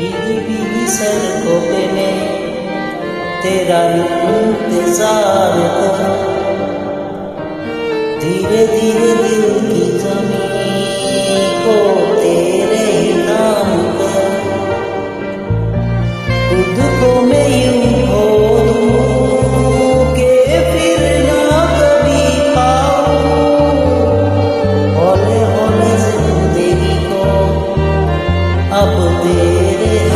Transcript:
भीगी भीगी सड़कों पे मैं तेरा इंतजार करूं, धीरे धीरे दिल की ज़मीं को तेरे ही नाम करूं, खुद को मैं यूं खो दूं कि फिर ना कभी पाऊं, हौले हौले जिंदगी को अब तेरे